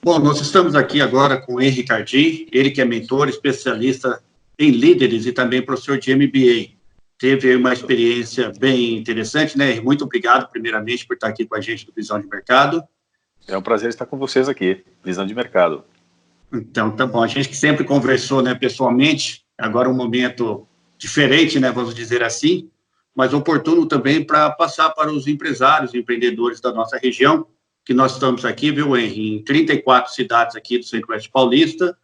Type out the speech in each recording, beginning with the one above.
Bom, nós estamos aqui agora com o Henry Cardim, ele que é mentor, especialista em líderes e também professor de MBA. Teve uma experiência bem interessante, né? Muito obrigado, primeiramente, por estar aqui com a gente do Visão de Mercado. É um prazer estar com vocês aqui, Visão de Mercado. Então, tá bom. A gente que sempre conversou, né, pessoalmente, agora um momento diferente, né, vamos dizer assim, mas oportuno também para passar para os empresários e empreendedores da nossa região, que nós estamos aqui, viu, Henry, em 34 cidades aqui do Centro-Oeste Paulista,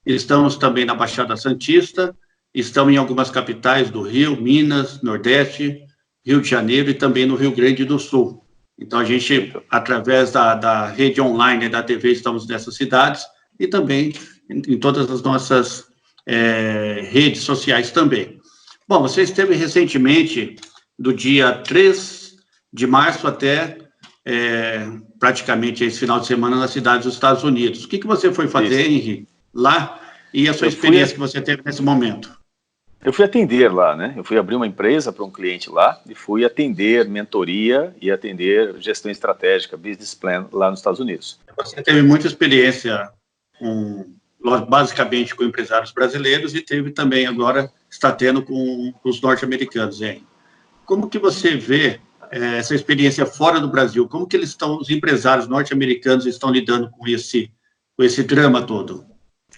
estamos também na Baixada Santista, estamos em algumas capitais do Rio, Minas, Nordeste, Rio de Janeiro e também no Rio Grande do Sul. Então, a gente, através da rede online, da TV, estamos nessas cidades e também em todas as nossas redes sociais também. Bom, você esteve recentemente, do dia 3 de março até praticamente esse final de semana nas cidades dos Estados Unidos. O que você foi fazer, Henry, lá e a sua experiência que você teve nesse momento? Eu fui atender lá, né? Eu fui abrir uma empresa para um cliente lá e fui atender mentoria e atender gestão estratégica, business plan lá nos Estados Unidos. Você teve muita experiência basicamente com empresários brasileiros e teve também agora, está tendo com os norte-americanos, hein? Como que você vê essa experiência fora do Brasil? Como que os empresários norte-americanos estão lidando com esse drama todo?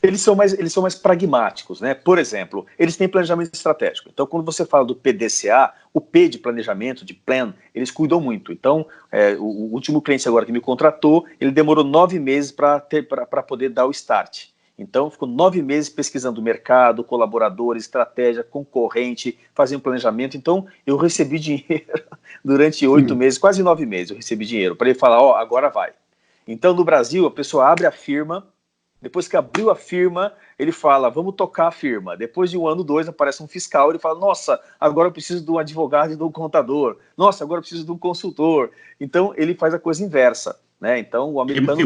Eles são mais pragmáticos, né? Por exemplo, eles têm planejamento estratégico. Então, quando você fala do PDCA, o P de planejamento, de plan, eles cuidam muito. Então, o último cliente agora que me contratou, ele demorou 9 meses para poder dar o start. Então, ficou 9 meses pesquisando o mercado, colaboradores, estratégia, concorrente, fazendo planejamento. Então, eu recebi dinheiro durante 8 meses, quase 9 meses eu recebi dinheiro, para ele falar, agora vai. Então, no Brasil, a pessoa abre a firma, depois que abriu a firma, ele fala, vamos tocar a firma. Depois de 1 ano, 2, aparece um fiscal, ele fala, nossa, agora eu preciso de um advogado e de um contador. Nossa, agora eu preciso de um consultor. Então, ele faz a coisa inversa, né? Então, o americano...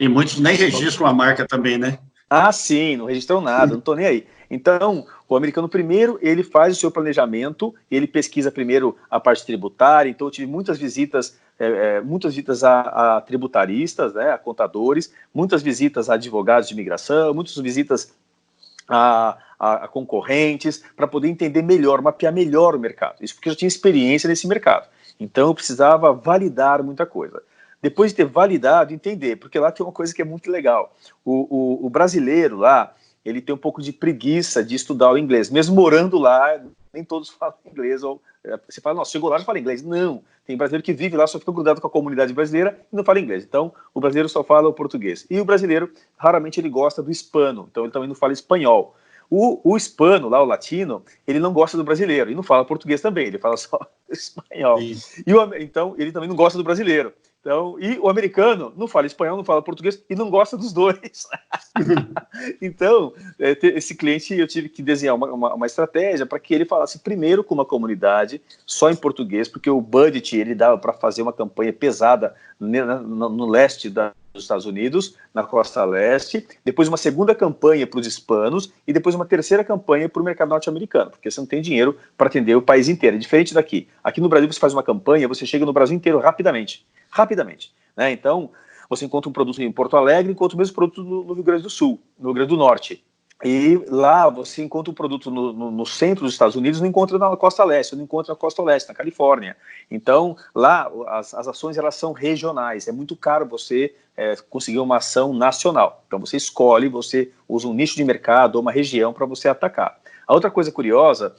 E muitos nem registram a marca também, né? Ah, sim, não registram nada, não estou nem aí. Então, o americano primeiro, ele faz o seu planejamento, ele pesquisa primeiro a parte tributária, então eu tive muitas visitas a tributaristas, né, a contadores, muitas visitas a advogados de imigração, muitas visitas a concorrentes, para poder entender melhor, mapear melhor o mercado. Isso porque eu já tinha experiência nesse mercado. Então, eu precisava validar muita coisa. Depois de ter validado, entender, porque lá tem uma coisa que é muito legal. O brasileiro lá, ele tem um pouco de preguiça de estudar o inglês. Mesmo morando lá, nem todos falam inglês. Você fala, nossa, chegou lá e fala inglês. Não, tem brasileiro que vive lá, só fica grudado com a comunidade brasileira e não fala inglês. Então, o brasileiro só fala o português. E o brasileiro, raramente ele gosta do hispano, então ele também não fala espanhol. O hispano, lá, o latino, ele não gosta do brasileiro e não fala português também, ele fala só espanhol. Então, ele também não gosta do brasileiro. Então, e o americano não fala espanhol, não fala português e não gosta dos dois. Então, esse cliente, eu tive que desenhar uma estratégia para que ele falasse primeiro com uma comunidade só em português, porque o budget ele dava para fazer uma campanha pesada no leste dos Estados Unidos, na costa leste, depois uma segunda campanha para os hispanos e depois uma terceira campanha para o mercado norte-americano, porque você não tem dinheiro para atender o país inteiro. É diferente daqui. Aqui no Brasil você faz uma campanha, você chega no Brasil inteiro rapidamente, né? Então, você encontra um produto em Porto Alegre, encontra o mesmo produto no Rio Grande do Sul, no Rio Grande do Norte. E lá você encontra um produto no centro dos Estados Unidos, não encontra na costa leste, não encontra na costa oeste, na Califórnia. Então, lá as ações elas são regionais, é muito caro você conseguir uma ação nacional. Então, você escolhe, você usa um nicho de mercado ou uma região para você atacar. A outra coisa curiosa,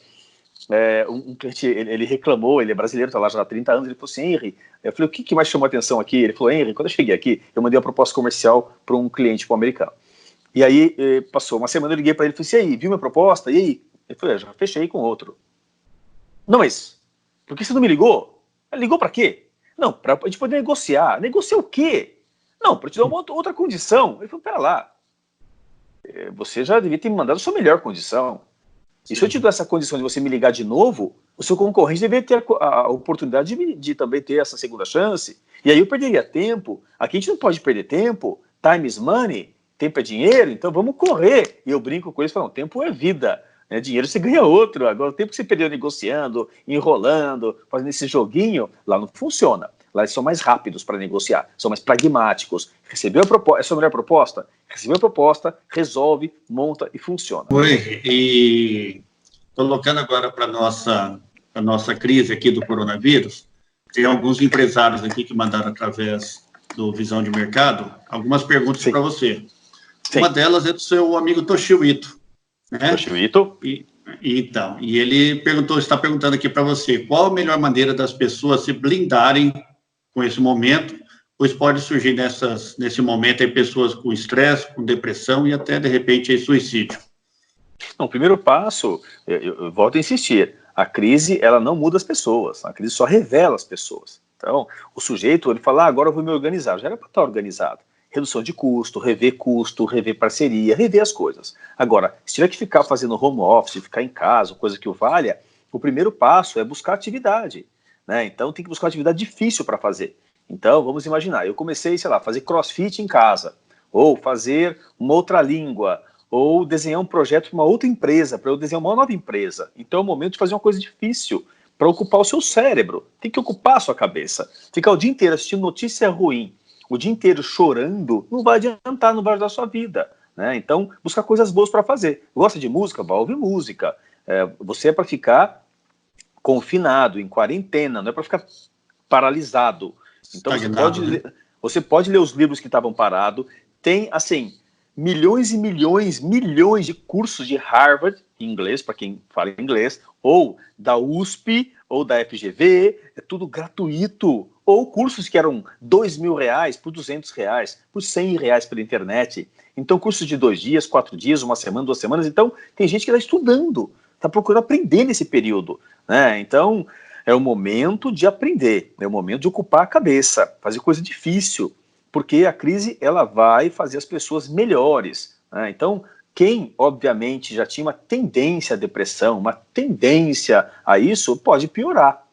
um cliente, ele reclamou, ele é brasileiro, está lá já há 30 anos, ele falou assim, Henry, eu falei, o que mais chamou a atenção aqui? Ele falou, Henry, quando eu cheguei aqui, eu mandei uma proposta comercial para um cliente, para um americano. E aí, passou uma semana, eu liguei para ele e falei assim, e aí, viu minha proposta? E aí? Ele falou, já fechei com outro. Não, mas, por que você não me ligou? Ligou para quê? Não, para a gente poder negociar. Negociar o quê? Não, para te dar uma outra condição. Ele falou, pera lá, você já devia ter me mandado a sua melhor condição. E se eu te dou essa condição de você me ligar de novo, o seu concorrente deveria ter a oportunidade de também ter essa segunda chance. E aí eu perderia tempo. Aqui a gente não pode perder tempo. Time is money. Tempo é dinheiro, então vamos correr. E eu brinco com eles, falando, tempo é vida. Né? Dinheiro você ganha outro. Agora, o tempo que você perdeu negociando, enrolando, fazendo esse joguinho, lá não funciona. Lá eles são mais rápidos para negociar, são mais pragmáticos. Recebeu a proposta, é sua melhor proposta? Recebeu a proposta, resolve, monta e funciona. Oi, e colocando agora para a nossa crise aqui do coronavírus, tem alguns empresários aqui que mandaram através do Visão de Mercado algumas perguntas para você. Sim. Uma delas é do seu amigo Toshio Ito, né? Toshio Ito. Então, e ele está perguntando aqui para você, qual a melhor maneira das pessoas se blindarem com esse momento, pois pode surgir nesse momento aí pessoas com estresse, com depressão e até, de repente, aí, suicídio. Não, o primeiro passo, eu volto a insistir, a crise, ela não muda as pessoas, a crise só revela as pessoas. Então, o sujeito, ele fala, agora eu vou me organizar, já era para estar organizado. Redução de custo, rever parceria, rever as coisas. Agora, se tiver que ficar fazendo home office, ficar em casa, coisa que o valha, o primeiro passo é buscar atividade, né? Então, tem que buscar uma atividade difícil para fazer. Então, vamos imaginar, eu comecei, sei lá, fazer crossfit em casa, ou fazer uma outra língua, ou desenhar um projeto para uma outra empresa, para eu desenhar uma nova empresa. Então, é o momento de fazer uma coisa difícil, para ocupar o seu cérebro. Tem que ocupar a sua cabeça. Ficar o dia inteiro assistindo notícia ruim, o dia inteiro chorando, não vai adiantar, não vai ajudar a sua vida, né? Então, buscar coisas boas para fazer. Gosta de música? Vai ouvir música. Você é para ficar confinado, em quarentena, não é para ficar paralisado. Então, você pode ler os livros que estavam parados. Tem, assim, milhões e milhões de cursos de Harvard, em inglês, para quem fala inglês, ou da USP, ou da FGV, é tudo gratuito. Ou cursos que eram R$2.000 por R$200, por R$100 pela internet. Então, cursos de 2 dias, 4 dias, 1 semana, 2 semanas. Então, tem gente que está estudando, está procurando aprender nesse período, né? Então, é o momento de aprender, é o momento de ocupar a cabeça, fazer coisa difícil, porque a crise ela vai fazer as pessoas melhores, né? Então, quem, obviamente, já tinha uma tendência à depressão, uma tendência a isso, pode piorar,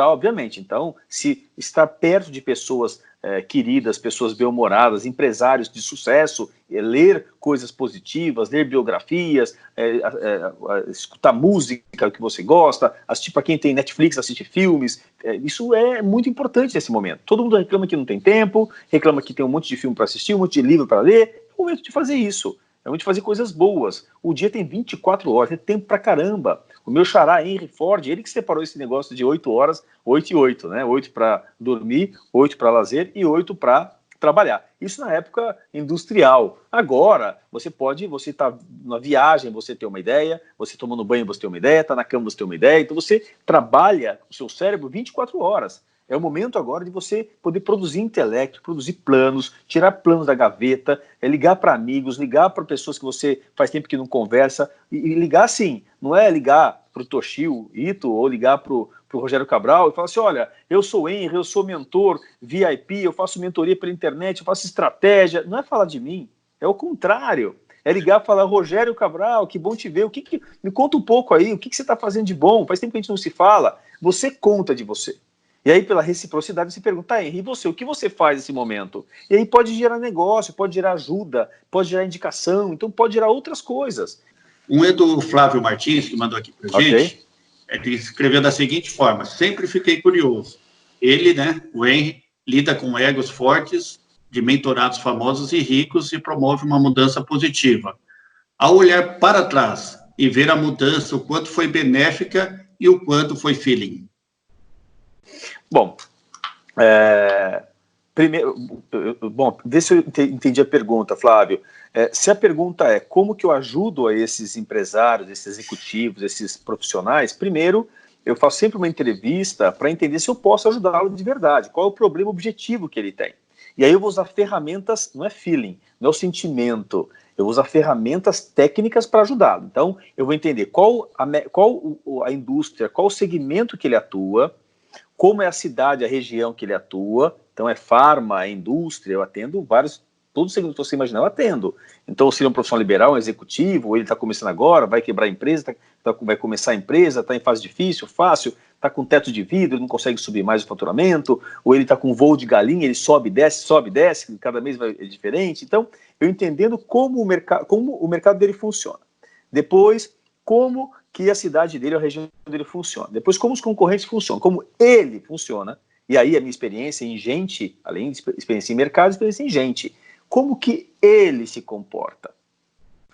obviamente. Então, se estar perto de pessoas queridas, pessoas bem-humoradas, empresários de sucesso, ler coisas positivas, ler biografias, escutar música que você gosta, assistir, para quem tem Netflix, assistir filmes, isso é muito importante nesse momento. Todo mundo reclama que não tem tempo, reclama que tem um monte de filme para assistir, um monte de livro para ler, é o momento de fazer isso. É onde fazer coisas boas. O dia tem 24 horas, é tempo pra caramba. O meu xará, Henry Ford, ele que separou esse negócio de 8 horas, 8 e 8, né? 8 para dormir, 8 para lazer e 8 para trabalhar. Isso na época industrial. Agora, você tá na viagem, você tem uma ideia, você tomando banho, você tem uma ideia, tá na cama, você tem uma ideia, então você trabalha o seu cérebro 24 horas. É o momento agora de você poder produzir intelecto, produzir planos, tirar planos da gaveta, ligar para amigos, ligar para pessoas que você faz tempo que não conversa, e ligar assim, não é ligar para o Toshio Ito ou ligar para o Rogério Cabral e falar assim, olha, eu sou Henry, eu sou mentor VIP, eu faço mentoria pela internet, eu faço estratégia, não é falar de mim, é o contrário. É ligar e falar, Rogério Cabral, que bom te ver, me conta um pouco aí, o que você está fazendo de bom, faz tempo que a gente não se fala, você conta de você. E aí, pela reciprocidade, você pergunta, Henry, e você, o que você faz nesse momento? E aí pode gerar negócio, pode gerar ajuda, pode gerar indicação, então pode gerar outras coisas. Um é do Flávio Martins, que mandou aqui para a gente. Ele escreveu da seguinte forma, sempre fiquei curioso. Ele, né, o Henry, lida com egos fortes, de mentorados famosos e ricos e promove uma mudança positiva. Ao olhar para trás e ver a mudança, o quanto foi benéfica e o quanto foi feeling. Bom, primeiro, vê se eu entendi a pergunta, Flávio. Se a pergunta é como que eu ajudo a esses empresários, esses executivos, esses profissionais, primeiro, eu faço sempre uma entrevista para entender se eu posso ajudá-lo de verdade, qual é o problema objetivo que ele tem. E aí eu vou usar ferramentas, não é feeling, não é o sentimento, eu vou usar ferramentas técnicas para ajudá-lo. Então, eu vou entender qual a indústria, qual o segmento que ele atua, como é a cidade, a região que ele atua, então é farma, é indústria, eu atendo todos os segmentos que você imaginar, eu atendo. Então, se ele é um profissional liberal, um executivo, ou ele está começando agora, vai quebrar a empresa, vai começar a empresa, está em fase difícil, fácil, está com teto de vidro, não consegue subir mais o faturamento, ou ele está com voo de galinha, ele sobe e desce, cada mês é diferente. Então, eu entendendo como o mercado dele funciona. Depois, como que a cidade dele, a região dele funciona. Depois, como os concorrentes funcionam, como ele funciona. E aí a minha experiência em gente, além de experiência em mercado, experiência em gente. Como que ele se comporta?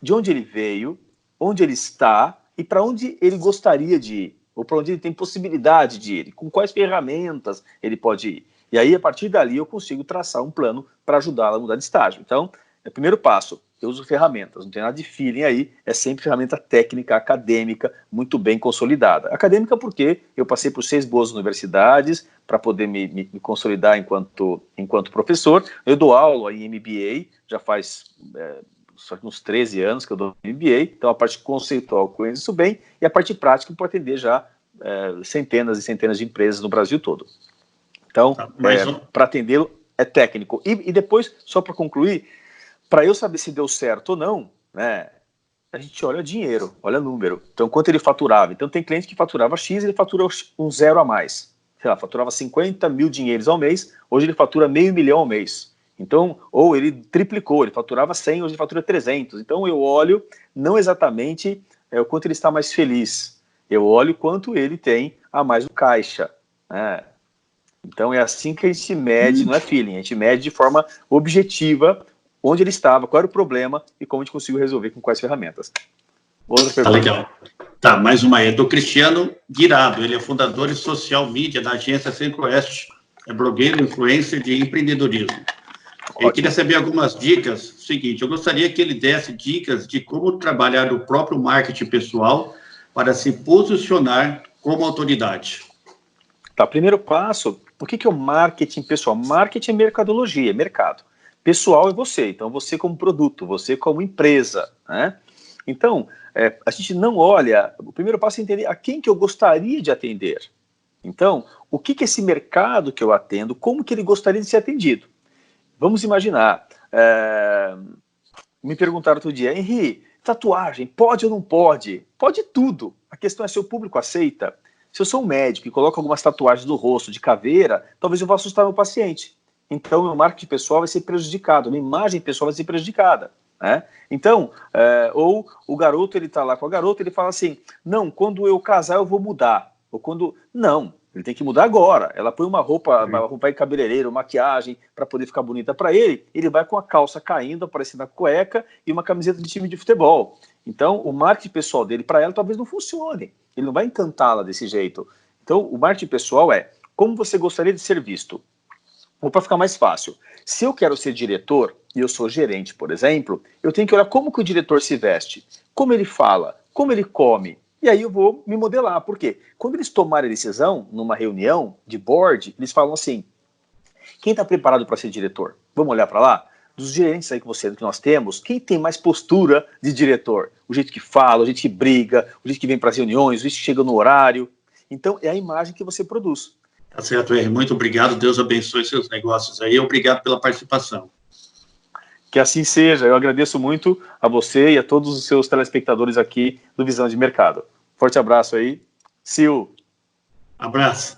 De onde ele veio, onde ele está e para onde ele gostaria de ir, ou para onde ele tem possibilidade de ir, com quais ferramentas ele pode ir. E aí, a partir dali, eu consigo traçar um plano para ajudá-lo a mudar de estágio. Então, é o primeiro passo, eu uso ferramentas, não tem nada de feeling aí, é sempre ferramenta técnica, acadêmica, muito bem consolidada. Acadêmica porque eu passei por 6 boas universidades para poder me consolidar enquanto professor. Eu dou aula em MBA, já faz só que uns 13 anos que eu dou MBA, então a parte conceitual eu conheço bem, e a parte prática para atender já centenas e centenas de empresas no Brasil todo. Então, para atendê-lo é técnico. E depois, só para concluir, para eu saber se deu certo ou não, né, a gente olha dinheiro, olha número. Então, quanto ele faturava. Então, tem cliente que faturava X, ele fatura um zero a mais. Sei lá, faturava 50 mil dinheiros ao mês, hoje ele fatura $500 mil ao mês. Então, ou ele triplicou, ele faturava 100, hoje ele fatura 300. Então, eu olho não exatamente o quanto ele está mais feliz, eu olho quanto ele tem a mais no caixa, né? Então, é assim que a gente mede, não é feeling, a gente mede de forma objetiva onde ele estava, qual era o problema e como a gente conseguiu resolver com quais ferramentas. Outra pergunta. Tá legal. Tá, mais uma aí, do Cristiano Guirado, ele é fundador de social media da agência Centro-Oeste, é blogueiro, influencer de empreendedorismo. Eu queria saber algumas dicas. Seguinte, eu gostaria que ele desse dicas de como trabalhar o próprio marketing pessoal para se posicionar como autoridade. Tá, primeiro passo, o que é o marketing pessoal? Marketing é mercadologia, é mercado. Pessoal é você, então você como produto, você como empresa, né? Então, a gente não olha, o primeiro passo é entender a quem que eu gostaria de atender. Então, o que é esse mercado que eu atendo, como que ele gostaria de ser atendido? Vamos imaginar, me perguntaram outro dia, Henri, tatuagem, pode ou não pode? Pode tudo, a questão é se o público aceita. Se eu sou um médico e coloco algumas tatuagens no rosto, de caveira, talvez eu vá assustar meu paciente. Então, o meu marketing pessoal vai ser prejudicado, a minha imagem pessoal vai ser prejudicada, né? Então, ou o garoto, ele está lá com a garota, ele fala assim, não, quando eu casar eu vou mudar. Ou quando... Não, ele tem que mudar agora. Ela põe uma roupa de cabeleireiro, maquiagem, para poder ficar bonita para ele, ele vai com a calça caindo, aparecendo a cueca e uma camiseta de time de futebol. Então, o marketing pessoal dele para ela talvez não funcione. Ele não vai encantá-la desse jeito. Então, o marketing pessoal é como você gostaria de ser visto. Ou para ficar mais fácil, se eu quero ser diretor e eu sou gerente, por exemplo, eu tenho que olhar como que o diretor se veste, como ele fala, como ele come. E aí eu vou me modelar. Por quê? Quando eles tomarem a decisão, numa reunião de board, eles falam assim, quem está preparado para ser diretor? Vamos olhar para lá? Dos gerentes aí que nós temos, quem tem mais postura de diretor? O jeito que fala, o jeito que briga, o jeito que vem para as reuniões, o jeito que chega no horário. Então, é a imagem que você produz. Tá certo, Henri. Muito obrigado. Deus abençoe seus negócios aí. Obrigado pela participação. Que assim seja. Eu agradeço muito a você e a todos os seus telespectadores aqui do Visão de Mercado. Forte abraço aí. See you. Abraço.